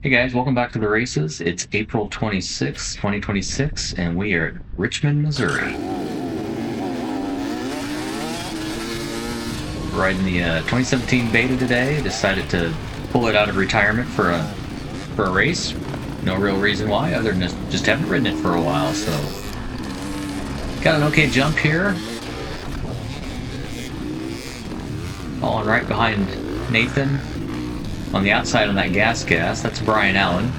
Hey guys, welcome back to the races. It's April 26th, 2026, and we are at Richmond, Missouri. Riding the 2017 Beta today. Decided to pull it out of retirement for a race. No real reason why, other than just haven't ridden it for a while. So got an okay jump here. Falling right behind Nathan. On the outside on that gas, that's Brian Allen.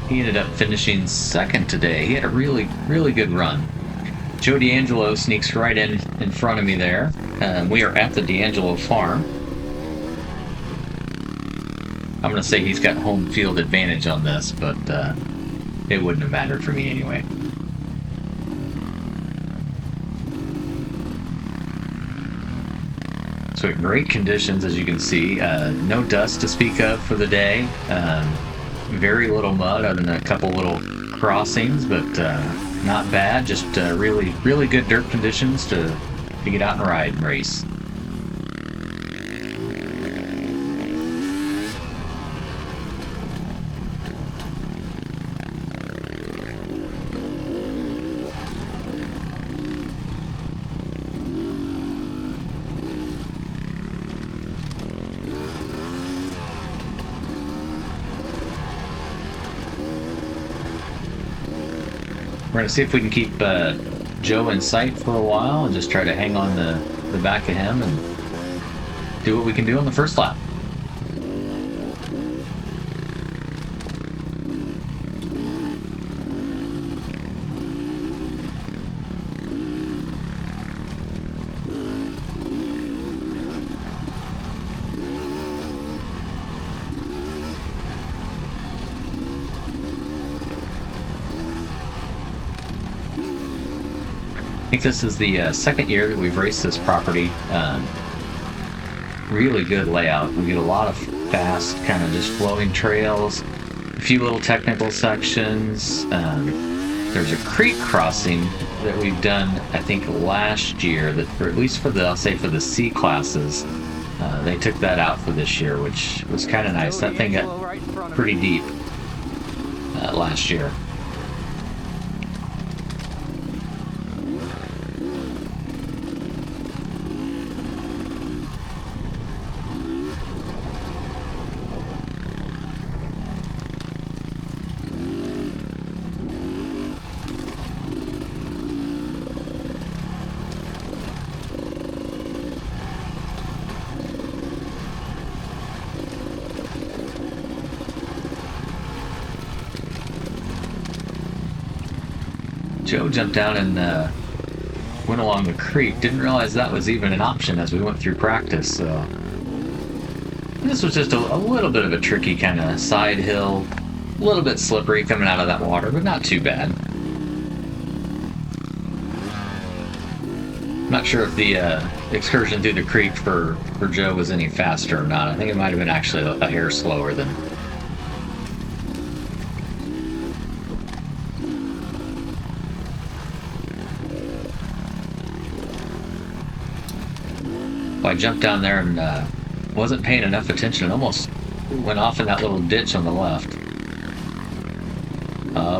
He ended up finishing second today. He had a really good run. Joe D'Angelo sneaks right in front of me there. We are at the D'Angelo farm. I'm going to say he's got home field advantage on this, but it wouldn't have mattered for me anyway. So great conditions, as you can see. No dust to speak of for the day. Very little mud other than a couple little crossings, but not bad. Just really good dirt conditions to get out and ride and race. We're going to see if we can keep Joe in sight for a while and just try to hang on the back of him and do what we can do on the first lap. I think this is the second year that we've raced this property. Really good layout. We get a lot of fast, kind of just flowing trails, a few little technical sections. There's a creek crossing that we've done, I think, last year, that, or at least for the, I'll say for the C classes. They took that out for this year, which was kind of nice. That thing got pretty deep last year. Joe jumped down and went along the creek. Didn't realize that was even an option as we went through practice. So this was just a little bit of a tricky kind of side hill, a little bit slippery coming out of that water, but not too bad. Not sure if the excursion through the creek for Joe was any faster or not. I think it might have been actually a hair slower than. I jumped down there and wasn't paying enough attention. It almost went off in that little ditch on the left.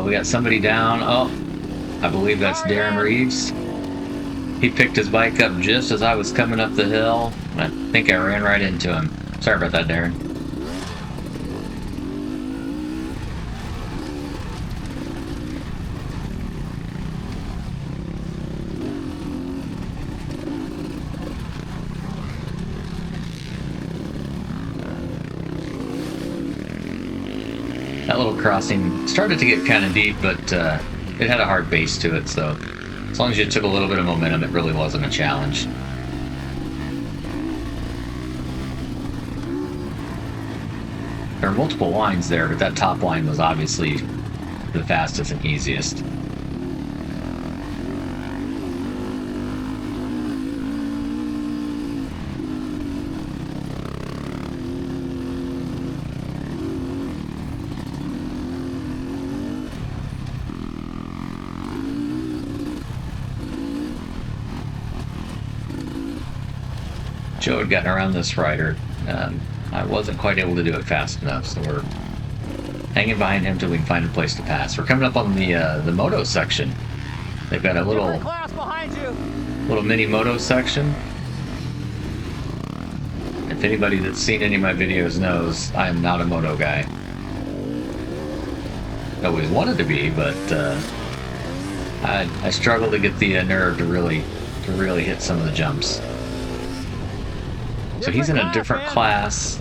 We got somebody down. Oh, I believe that's Darren Reeves. He picked his bike up just as I was coming up the hill. I think I ran right into him. Sorry about that, Darren. That little crossing started to get kind of deep, but it had a hard base to it, so as long as you took a little bit of momentum, it really wasn't a challenge. There are multiple lines there, but that top line was obviously the fastest and easiest. Joe had gotten around this rider I wasn't quite able to do it fast enough, so we're hanging behind him till we can find a place to pass. We're coming up on the moto section. They've got a little mini moto section. If anybody that's seen any of my videos knows, I am not a moto guy. I always wanted to be, but I struggle to get the nerve to really hit some of the jumps. So he's in a different class.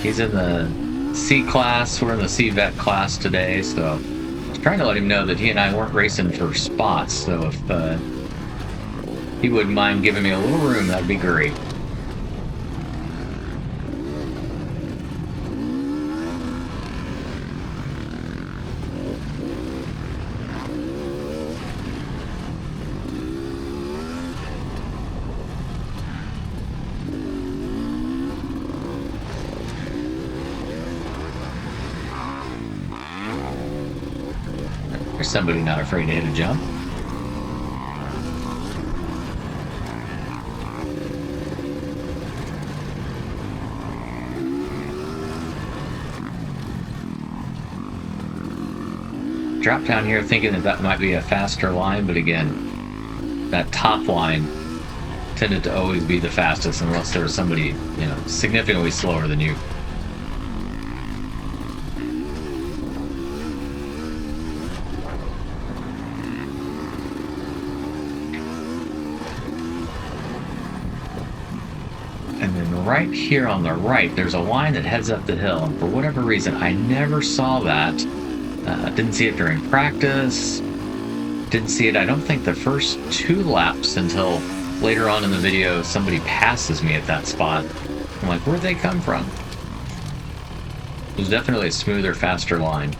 He's in the C class. We're in the CVet class today, so I was trying to let him know that he and I weren't racing for spots. So if he wouldn't mind giving me a little room, that'd be great. There's somebody not afraid to hit a jump. Drop down here thinking that might be a faster line, but again, that top line tended to always be the fastest unless there was somebody, you know, significantly slower than you. And then right here on the right, there's a line that heads up the hill. And for whatever reason, I never saw that. Didn't see it during practice. Didn't see it, I don't think, the first 2 laps until later on in the video, somebody passes me at that spot. I'm like, where'd they come from? It was definitely a smoother, faster line.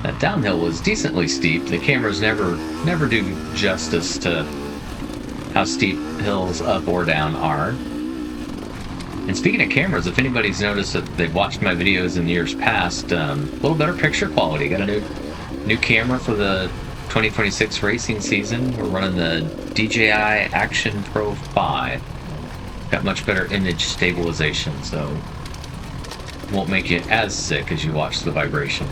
That downhill was decently steep. The cameras never do justice to how steep hills up or down are. And speaking of cameras, if anybody's noticed that they've watched my videos in years past, a little better picture quality. Got a new camera for the 2026 racing season. We're running the DJI Action Pro 5. Got much better image stabilization, so won't make you as sick as you watch the vibration.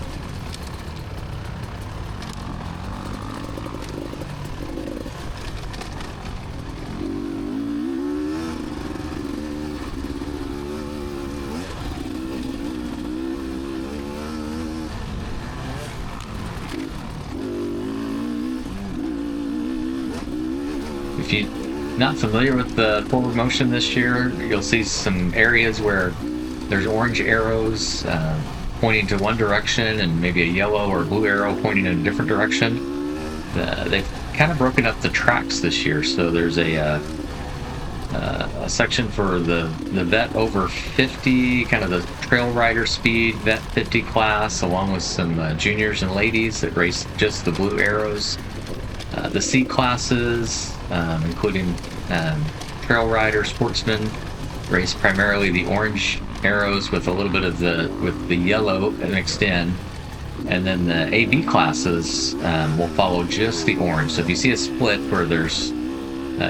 If you're not familiar with the forward motion this year, you'll see some areas where there's orange arrows pointing to one direction and maybe a yellow or blue arrow pointing in a different direction. They've kind of broken up the tracks this year, so there's a section for the vet over 50, kind of the trail rider speed vet 50 class, along with some juniors and ladies that race just the blue arrows. The C classes, including trail rider, sportsman, race primarily the orange arrows with a little bit of the yellow mixed in, and then the AB classes will follow just the orange. So if you see a split where there's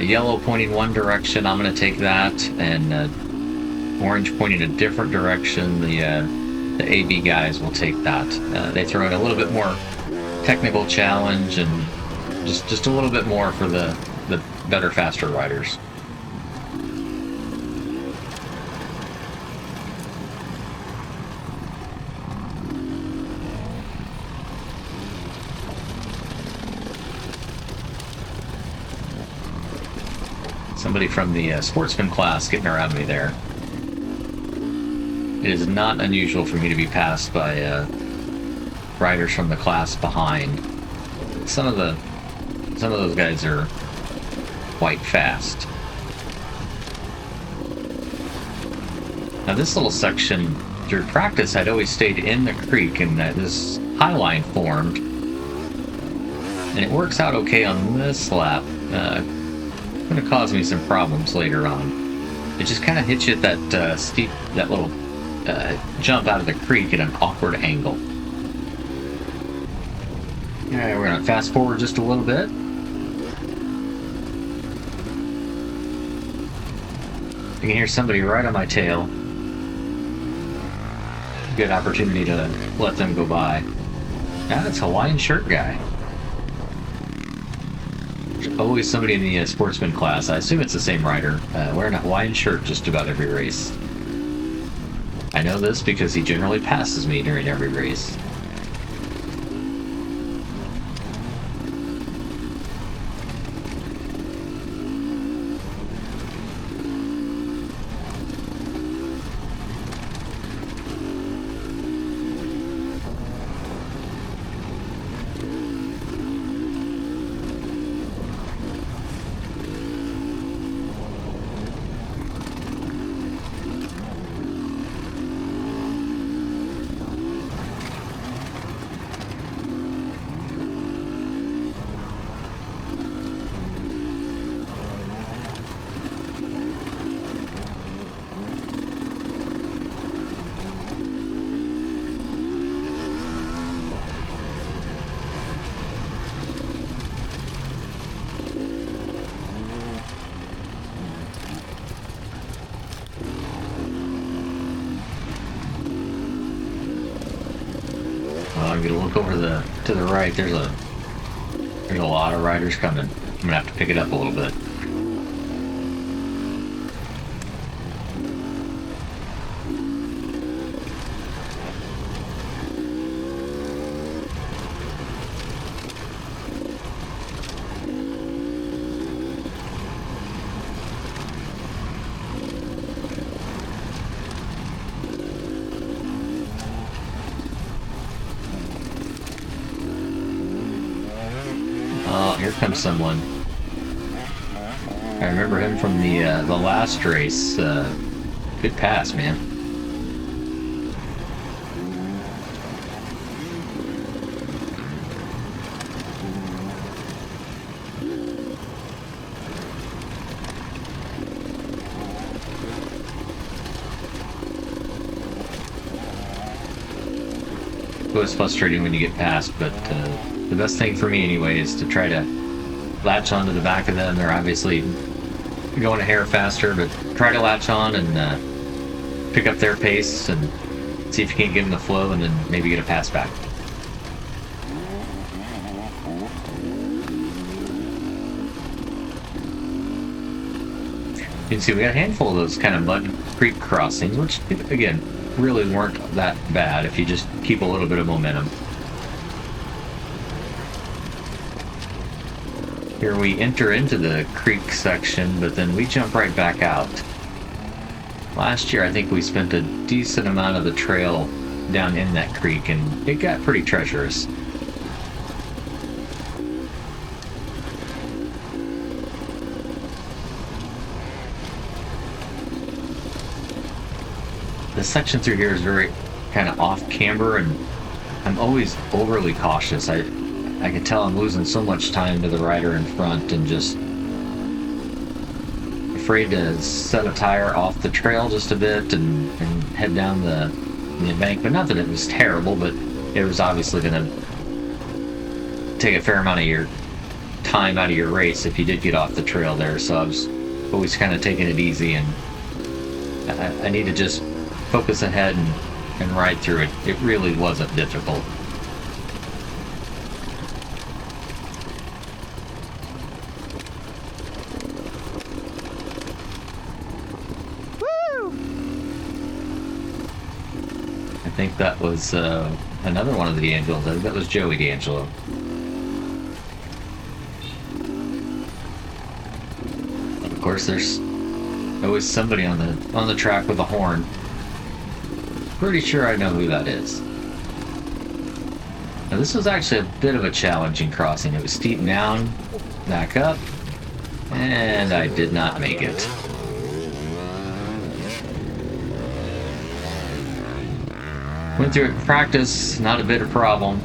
yellow pointing one direction, I'm going to take that, and orange pointing a different direction, the AB guys will take that. They throw in a little bit more technical challenge and just a little bit more for the better, faster riders. Somebody from the sportsman class getting around me there. It is not unusual for me to be passed by riders from the class behind. Some of those guys are quite fast. Now this little section, through practice, I'd always stayed in the creek, and this high line formed, and it works out okay on this lap. Going to cause me some problems later on. it just kind of hits you at that steep, that little jump out of the creek at an awkward angle. All right, we're gonna fast forward just a little bit. You can hear somebody right on my tail. Good opportunity to let them go by. Now that's Hawaiian shirt guy. There's always somebody in the sportsman class, I assume it's the same rider, wearing a Hawaiian shirt just about every race. I know this because he generally passes me during every race. I'm gonna look over to the right. There's a lot of riders coming. I'm gonna have to pick it up a little bit. Oh, here comes someone. I remember him from the last race. Good pass, man. It was frustrating when you get past, but the best thing for me anyway is to try to latch onto the back of them. They're obviously going a hair faster, but try to latch on and pick up their pace and see if you can't give them the flow and then maybe get a pass back. You can see we got a handful of those kind of mud creek crossings, which again really weren't that bad if you just keep a little bit of momentum. Here we enter into the creek section, but then we jump right back out. Last year I think we spent a decent amount of the trail down in that creek and it got pretty treacherous. The section through here is very kind of off camber and I'm always overly cautious. I can tell I'm losing so much time to the rider in front and just afraid to set a tire off the trail just a bit and head down the embankment. Not that it was terrible, but it was obviously going to take a fair amount of your time out of your race if you did get off the trail there. So I was always kind of taking it easy and I need to just focus ahead and ride through it. It really wasn't difficult. I think that was another one of the D'Angelos. I think that was Joey D'Angelo. Of course, there's always somebody on the track with a horn. Pretty sure I know who that is. Now this was actually a bit of a challenging crossing. It was steep down, back up, and I did not make it. Went through it in practice, not a bit of problem.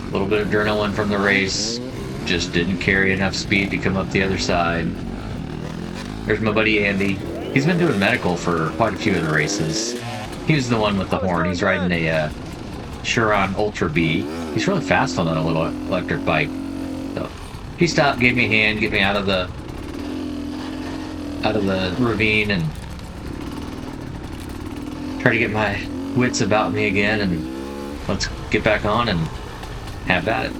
A little bit of adrenaline from the race, just didn't carry enough speed to come up the other side. There's my buddy Andy. He's been doing medical for quite a few of the races. He was the one with the horn. He's riding a Chiron Ultra B. He's really fast on a little electric bike. So he stopped, gave me a hand, get me out of the ravine, and try to get my wits about me again, and let's get back on and have at it.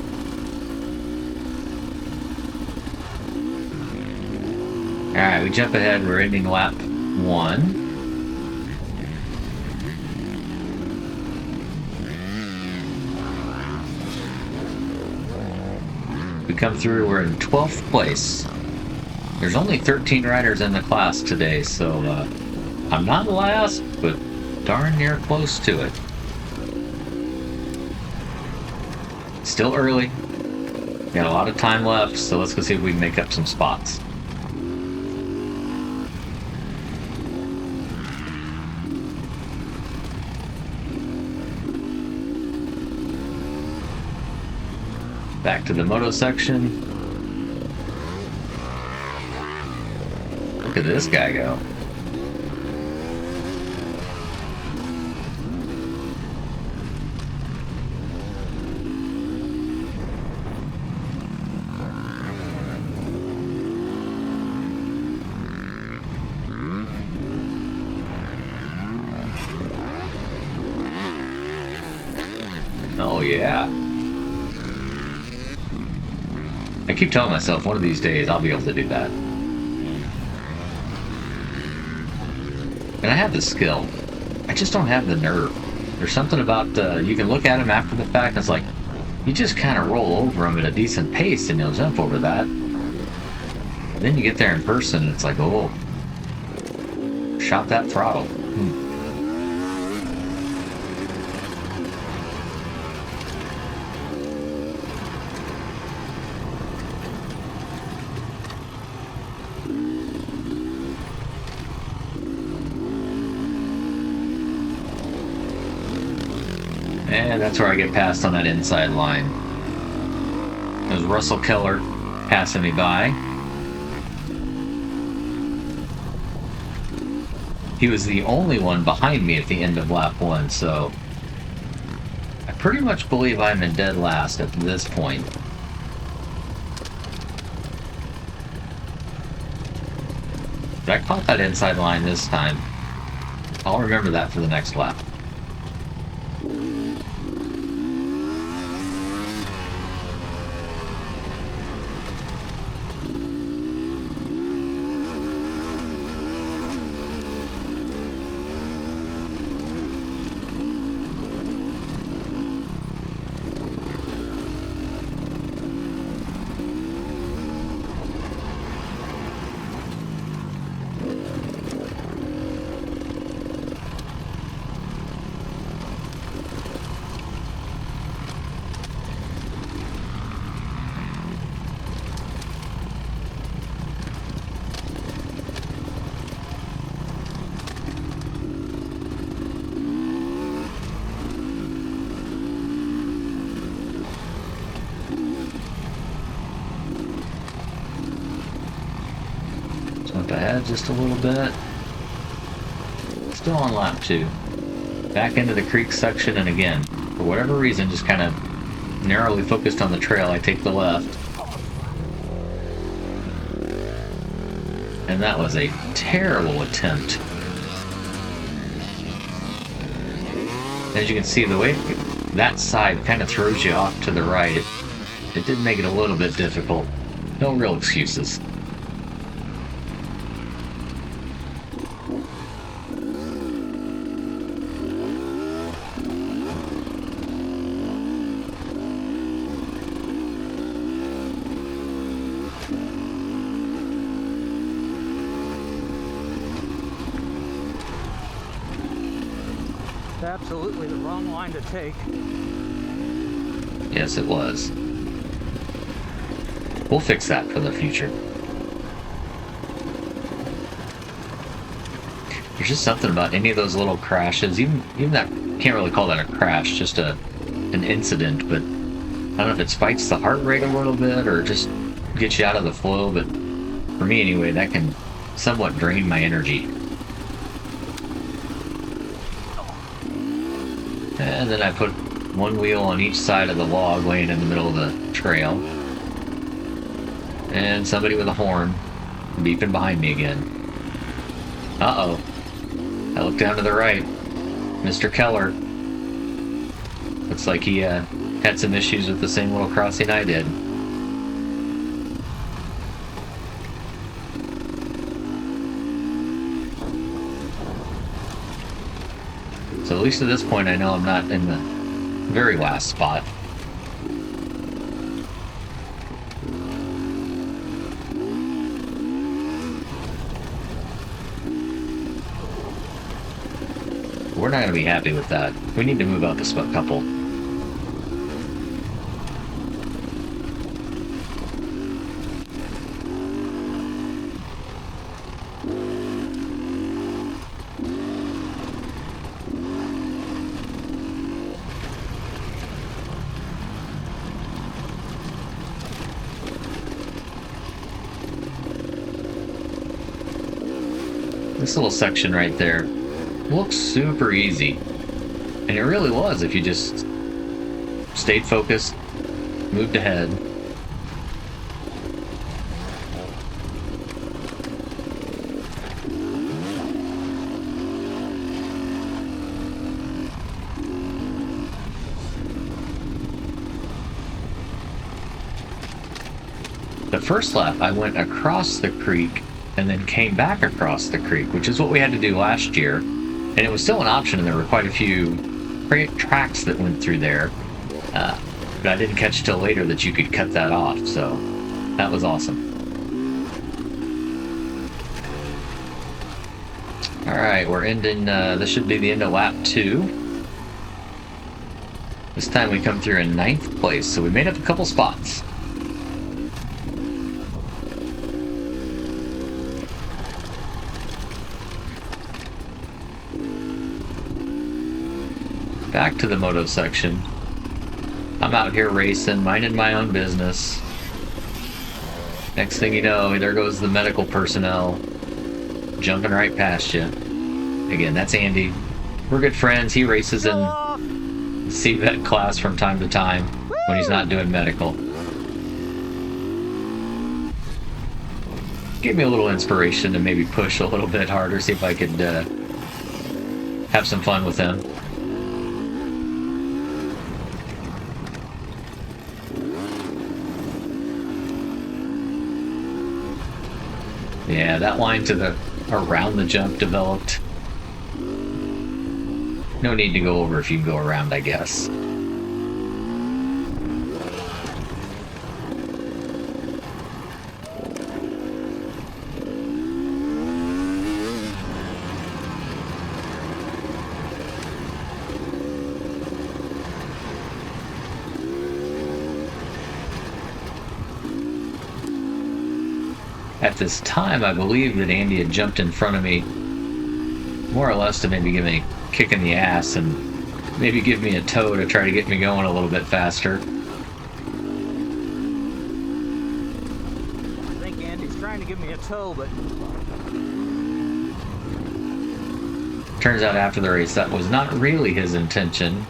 Alright, we jump ahead. We're ending lap 1. We come through, we're in 12th place. There's only 13 riders in the class today, so I'm not last, but darn near close to it. Still early. Got a lot of time left, so let's go see if we can make up some spots. Back to the moto section. Look at this guy go. Oh yeah. I keep telling myself one of these days I'll be able to do that. And I have the skill. I just don't have the nerve. There's something about, you can look at him after the fact and it's like, you just kind of roll over him at a decent pace and you'll jump over that. And then you get there in person and it's like, oh, shot that throttle. And that's where I get passed on that inside line. There's Russell Keller passing me by. He was the only one behind me at the end of lap 1, so I pretty much believe I'm in dead last at this point. But I caught that inside line this time. I'll remember that for the next lap. Jump ahead just a little bit. Still on lap 2. Back into the creek section, and again, for whatever reason, just kind of narrowly focused on the trail. I take the left. And that was a terrible attempt. As you can see, the way that side kind of throws you off to the right, it did make it a little bit difficult. No real excuses. Absolutely the wrong line to take. Yes, it was. We'll fix that for the future. There's just something about any of those little crashes, even that, can't really call that a crash, just an incident, but I don't know if it spikes the heart rate a little bit or just gets you out of the flow, but for me anyway, that can somewhat drained my energy. And then I put one wheel on each side of the log laying in the middle of the trail. And somebody with a horn beeping behind me again. Uh-oh. I look down to the right. Mr. Keller. Looks like he had some issues with the same little crossing I did. So at least at this point I know I'm not in the very last spot. We're not going to be happy with that. We need to move up a couple. This little section right there looks super easy. And it really was if you just stayed focused, moved ahead. The first lap, I went across the creek and then came back across the creek, which is what we had to do last year. And it was still an option, and there were quite a few tracks that went through there. But I didn't catch till later that you could cut that off, so that was awesome. Alright, we're ending, this should be the end of lap 2. This time we come through in 9th place, so we made up a couple spots. Back to the moto section. I'm out here racing, minding my own business. Next thing you know, there goes the medical personnel jumping right past you. Again, that's Andy. We're good friends. He races in CVet class from time to time when he's not doing medical. Gave me a little inspiration to maybe push a little bit harder, see if I could have some fun with him. Yeah, that line to the around the jump developed. No need to go over if you go around, I guess. At this time, I believe that Andy had jumped in front of me more or less to maybe give me a kick in the ass and maybe give me a tow to try to get me going a little bit faster. I think Andy's trying to give me a tow, but Turns out after the race, that was not really his intention.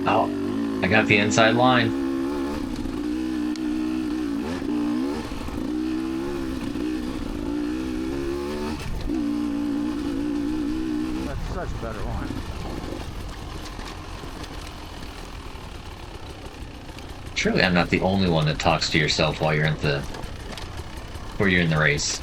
Oh, I got the inside line. such a better line. Surely I'm not the only one that talks to yourself while you're in the race.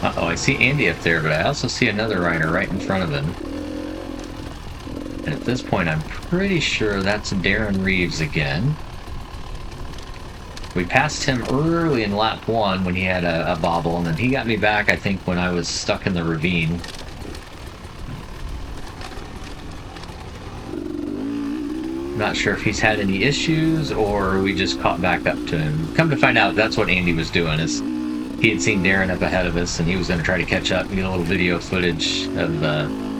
Uh-oh, I see Andy up there, but I also see another rider right in front of him. And at this point, I'm pretty sure that's Darren Reeves again. We passed him early in lap 1 when he had a bobble, and then he got me back, I think, when I was stuck in the ravine. Not sure if he's had any issues or we just caught back up to him. Come to find out, that's what Andy was doing, is he had seen Darren up ahead of us and he was going to try to catch up and get a little video footage of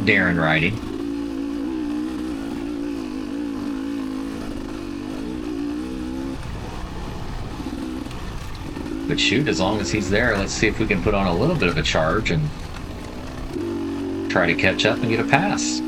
Darren riding. But shoot, as long as he's there, let's see if we can put on a little bit of a charge and try to catch up and get a pass.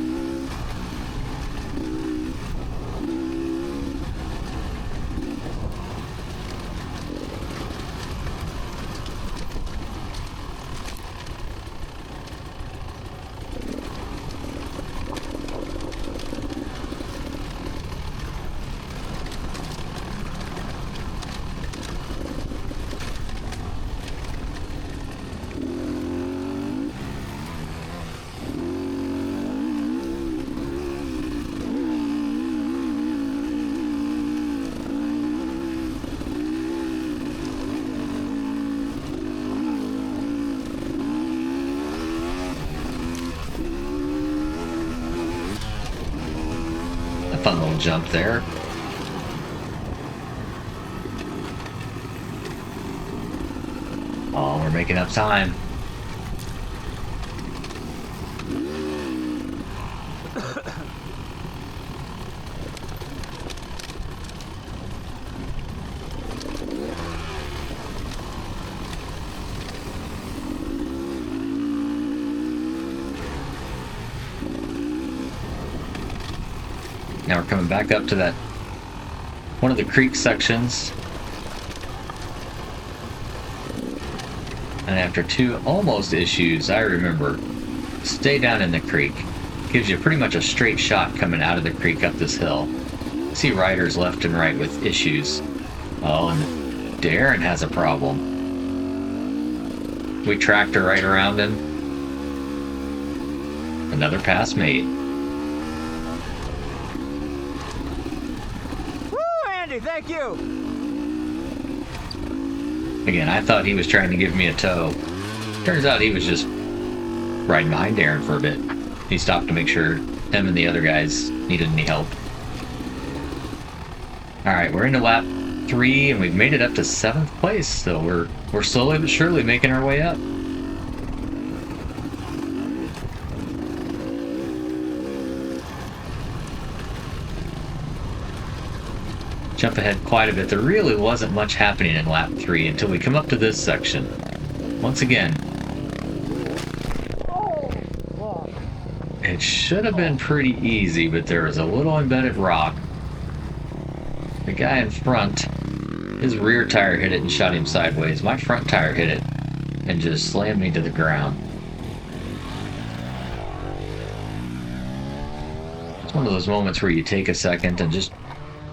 Fun little jump there. Oh, we're making up time. Now we're coming back up to that one of the creek sections. And after 2 almost issues, I remember, stay down in the creek. Gives you pretty much a straight shot coming out of the creek up this hill. See riders left and right with issues. Oh, and Darren has a problem. We tracked her right around him. Another pass made. Thank you. Again, I thought he was trying to give me a tow. Turns out he was just riding behind Darren for a bit. He stopped to make sure him and the other guys needed any help. Alright, we're into lap 3 and we've made it up to 7th place, so we're slowly but surely making our way up. Jump ahead quite a bit. There really wasn't much happening in lap 3 until we come up to this section. Once again, it should have been pretty easy, but there was a little embedded rock. The guy in front, his rear tire hit it and shot him sideways. My front tire hit it and just slammed me to the ground. It's one of those moments where you take a second and just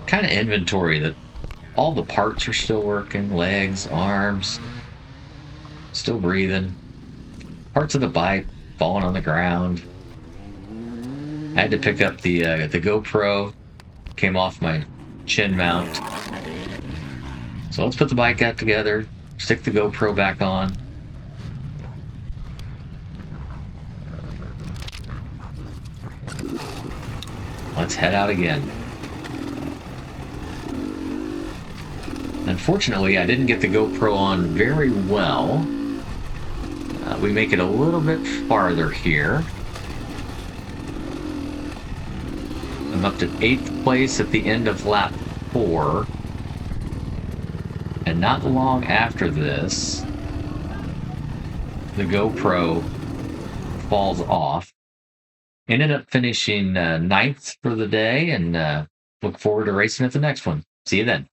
kind of inventory that all the parts are still working, legs, arms, still breathing, parts of the bike falling on the ground. I had to pick up the GoPro, came off my chin mount. So let's put the bike back together, stick the GoPro back on. Let's head out again. Unfortunately, I didn't get the GoPro on very well. We make it a little bit farther here. I'm up to 8th place at the end of lap 4. And not long after this, the GoPro falls off. Ended up finishing 9th for the day and look forward to racing at the next one. See you then.